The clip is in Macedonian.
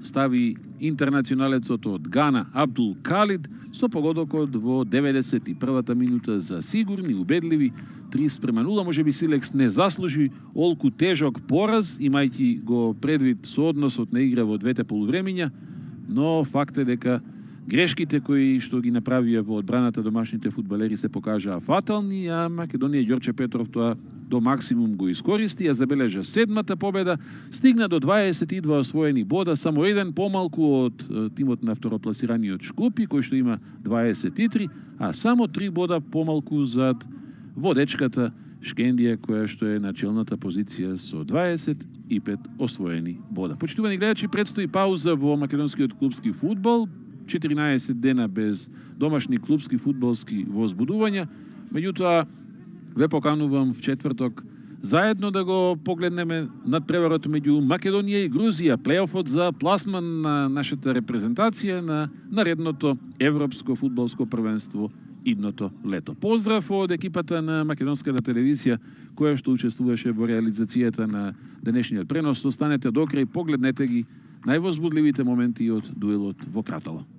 стави интернационалецот од Гана Абдул Калид со погодокот во 91-та минута за сигурни, убедливи 3:0. Можеби Силекс не заслужи олку тежок пораз, имајќи го предвид соодносот на игра во двете полувремиња, но факт е дека грешките кои што ги направија во одбраната домашните фудбалери се покажаа фатални, а Македонија и Ѓорче Петров тоа до максимум го искористи, ја забележа 7-та победа, стигна до 22 освоени бода, само еден помалку од тимот на второпласираниот Шкупи, кој што има 23, а само 3 бода помалку зад водечката Шкендија, која што е на челната позиција со 25 освоени бода. Почитувани гледачи, предстои пауза во македонскиот клубски фудбал, 14 дена без домашни клубски фудбалски возбудувања. Меѓутоа, ве поканувам в четврток заедно да го погледнеме надпреварот меѓу Македонија и Грузија, плейофот за пласман на нашата репрезентација на наредното европско фудбалско првенство идното лето. Поздрав од екипата на Македонската телевизија, која што учествуваше во реализацијата на денешниот пренос. Останете до крај, погледнете ги највозбудливите моменти од дуелот во Кратово.